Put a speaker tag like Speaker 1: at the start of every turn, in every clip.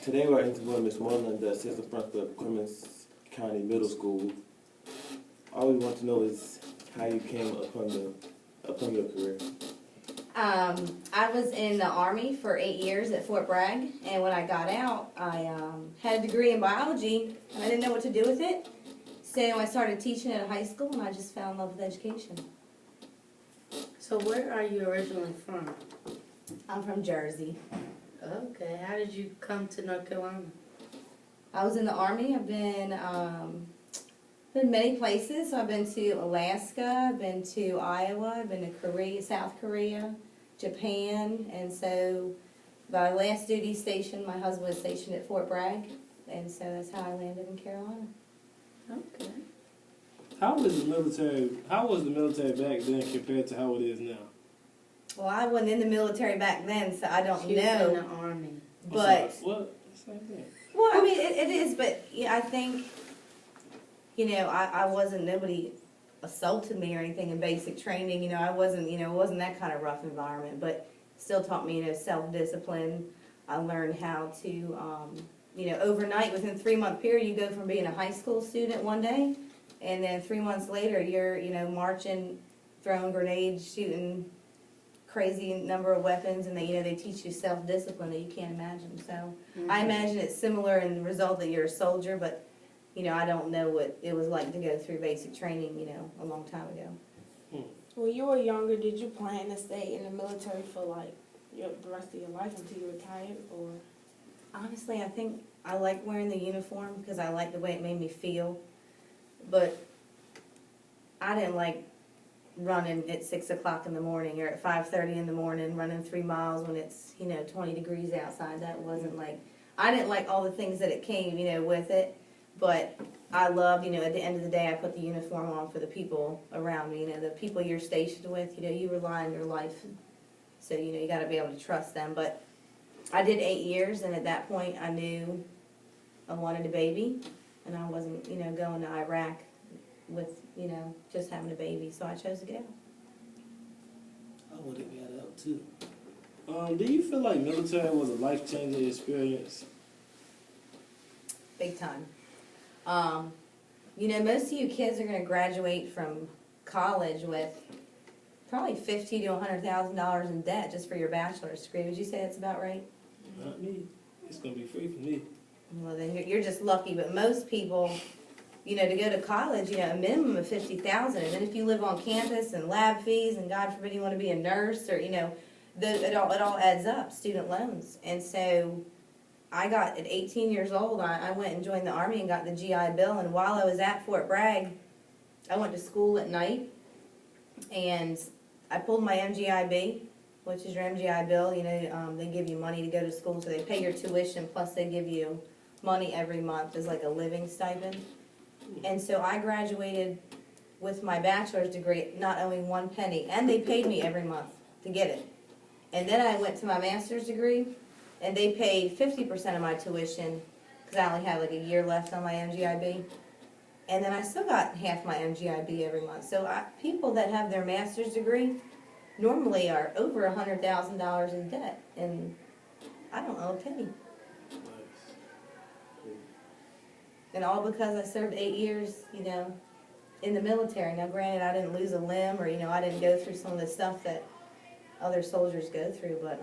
Speaker 1: Today we're interviewing Mrs.Moreland, the assistant principal of Clemens County Middle School. All we want to know is how you came upon your career.
Speaker 2: I was in the Army for 8 years at Fort Bragg, and when I got out, I had a degree in biology, and I didn't know what to do with it. So I started teaching at a high school, and I just fell in love with education.
Speaker 3: So where are you originally from?
Speaker 2: I'm from Jersey.
Speaker 3: Okay, how did you come to North Carolina?
Speaker 2: I was in the Army. I've been many places. So I've been to Alaska, I've been to Iowa, I've been to Korea, South Korea, Japan, and so my last duty station, my husband was stationed at Fort Bragg, and so that's how I landed in Carolina.
Speaker 3: Okay.
Speaker 4: How was the military back then compared to how it is now?
Speaker 2: Well, I wasn't in the military back then, so I don't
Speaker 3: She was
Speaker 2: know.
Speaker 3: in the Army.
Speaker 2: But
Speaker 4: What? Same thing.
Speaker 2: well, I mean, it is, but yeah, I think, I wasn't, nobody assaulted me or anything in basic training. I wasn't, it wasn't that kind of rough environment, but still taught me, self-discipline. I learned how to, overnight, within a 3-month period, you go from being a high school student one day, and then 3 months later, you're, marching, throwing grenades, shooting crazy number of weapons, and they teach you self-discipline that you can't imagine. So I imagine it's similar in the result that you're a soldier, but I don't know what it was like to go through basic training, a long time ago.
Speaker 5: When you were younger, did you plan to stay in the military for the rest of your life until you retired, or?
Speaker 2: Honestly, I think I like wearing the uniform because I like the way it made me feel, but I didn't like running at 6 o'clock in the morning or at 5:30 in the morning, running 3 miles when it's 20 degrees outside. That wasn't I didn't like all the things that it came with it, but I loved at the end of the day I put the uniform on for the people around me, the people you're stationed with. You rely on your life, so you got to be able to trust them. But I did 8 years, and at that point I knew I wanted a baby, and I wasn't going to Iraq with just having a baby, so I chose to go.
Speaker 4: I would have got out too. Do you feel like military was a life-changing experience?
Speaker 2: Big time. Most of you kids are going to graduate from college with probably $50,000 to $100,000 in debt just for your bachelor's degree. Would you say that's about right?
Speaker 4: Not me. It's gonna be free for me.
Speaker 2: Well, then you're just lucky. But most people, to go to college, a minimum of $50,000, and then if you live on campus and lab fees, and God forbid you want to be a nurse, or it all adds up. Student loans, and so. I got, at 18 years old, I went and joined the Army and got the GI Bill, and while I was at Fort Bragg, I went to school at night, and I pulled my MGIB, which is your MGI Bill. They give you money to go to school, so they pay your tuition, plus they give you money every month as like a living stipend. And so I graduated with my bachelor's degree, not owing 1 penny, and they paid me every month to get it. And then I went to my master's degree, and they paid 50% of my tuition because I only had a year left on my MGIB. And then I still got half my MGIB every month. So people that have their master's degree normally are over $100,000 in debt, and I don't owe a penny.
Speaker 4: Nice.
Speaker 2: And all because I served 8 years, in the military. Now, granted, I didn't lose a limb, or I didn't go through some of the stuff that other soldiers go through, but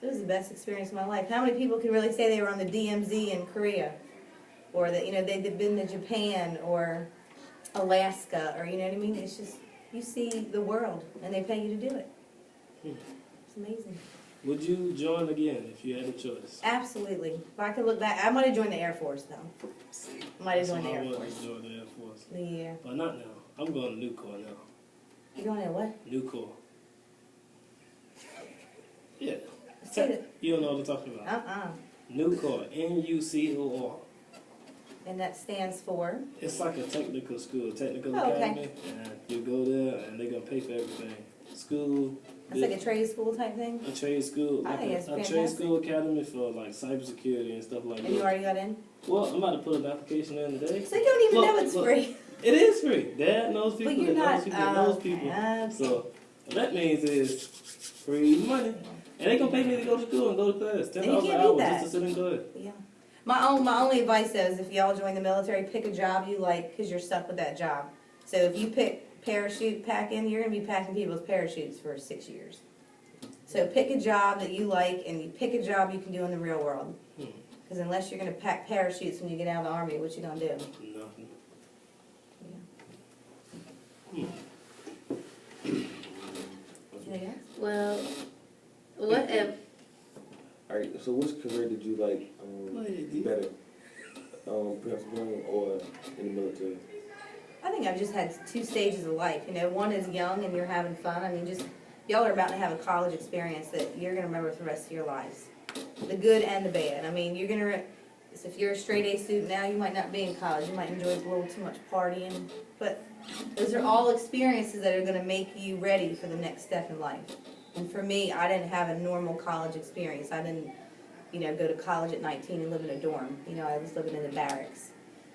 Speaker 2: it was the best experience of my life. How many people can really say they were on the DMZ in Korea, or that they've been to Japan or Alaska, or what I mean? It's just, you see the world, and they pay you to do it. It's amazing.
Speaker 4: Would you join again if you had a choice?
Speaker 2: Absolutely. If I could look back, I might have joined the Air Force though. I might have joined the Air Force.
Speaker 4: I wanted to join the Air Force.
Speaker 2: Yeah.
Speaker 4: But not now. I'm going to New Corps now.
Speaker 2: You going to what?
Speaker 4: New Corps. Yeah.
Speaker 2: Say it.
Speaker 4: You don't know what I'm talking about. New Corps. NUCOR.
Speaker 2: And that stands for?
Speaker 4: It's like a technical school, technical
Speaker 2: Oh, okay.
Speaker 4: academy. And you go there and they're going to pay for everything. School.
Speaker 2: It's like a trade school type thing?
Speaker 4: A trade school.
Speaker 2: I
Speaker 4: Like
Speaker 2: think it's
Speaker 4: a trade
Speaker 2: fantastic.
Speaker 4: school academy for cybersecurity and stuff like that.
Speaker 2: And you already got in?
Speaker 4: Well, I'm about to put an application in today.
Speaker 2: So you don't even know it's free.
Speaker 4: It is free. Dad knows people
Speaker 2: But you're
Speaker 4: that knows
Speaker 2: not,
Speaker 4: people that knows people.
Speaker 2: okay.
Speaker 4: So what that means is free money. And they gonna pay me to go to school and go to class. $10
Speaker 2: And you
Speaker 4: an
Speaker 2: can't
Speaker 4: hour
Speaker 2: beat that.
Speaker 4: just to sit in class.
Speaker 2: Yeah. My only advice though is if y'all join the military, pick a job you like, cause you're stuck with that job. So if you pick parachute packing, you're gonna be packing people's parachutes for 6 years. So pick a job that you like, and you pick a job you can do in the real world. Cause unless you're gonna pack parachutes when you get out of the army, what you gonna do?
Speaker 4: Nothing.
Speaker 2: Yeah.
Speaker 3: Well, what if,
Speaker 1: Alright, so which career did you like better? Principal or in the military?
Speaker 2: I think I've just had 2 stages of life. You know, one is young and you're having fun. I mean, just y'all are about to have a college experience that you're gonna remember for the rest of your lives, the good and the bad. I mean, you're gonna. If you're a straight A student now, you might not be in college. You might enjoy a little too much partying, but those are all experiences that are gonna make you ready for the next step in life. And for me, I didn't have a normal college experience. I didn't, you know, go to college at 19 and live in a dorm. You know, I was living in the barracks.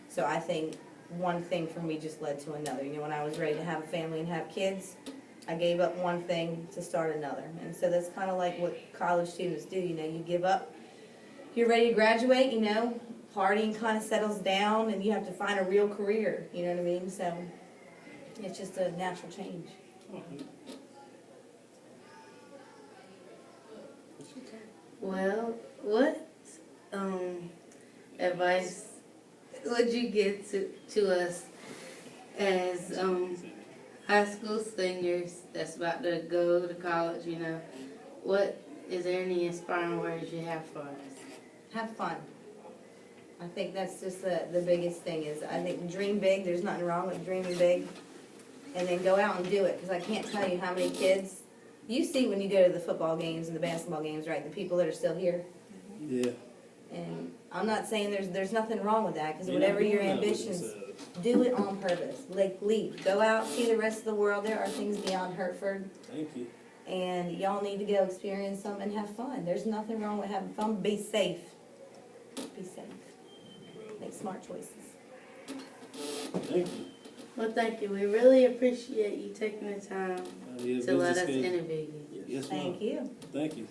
Speaker 2: So I think one thing for me just led to another. You know, when I was ready to have a family and have kids, I gave up one thing to start another. And so that's kind of like what college students do. You know, you give up, you're ready to graduate, you know, partying kind of settles down and you have to find a real career. You know what I mean? So it's just a natural change.
Speaker 3: well, what advice would you give to us as high school seniors that's about to go to college, you know? What, is there any inspiring words you have for us?
Speaker 2: Have fun. I think that's just the biggest thing is I think dream big. There's nothing wrong with dreaming big. And then go out and do it. Because I can't tell you how many kids you see when you go to the football games and the basketball games, right? The people that are still here.
Speaker 4: Yeah.
Speaker 2: And I'm not saying there's nothing wrong with that. Because whatever your ambitions, do it on purpose. Like leave. Go out, see the rest of the world. There are things beyond Hertford.
Speaker 4: Thank you.
Speaker 2: And y'all need to go experience them and have fun. There's nothing wrong with having fun. Be safe. Be safe. Make smart choices.
Speaker 4: Thank you.
Speaker 3: Well, thank you. We really appreciate you taking the time
Speaker 4: Yeah,
Speaker 3: to let us
Speaker 4: business schedule.
Speaker 3: interview you.
Speaker 4: Yes, ma'am.
Speaker 2: Thank you.
Speaker 4: Thank you.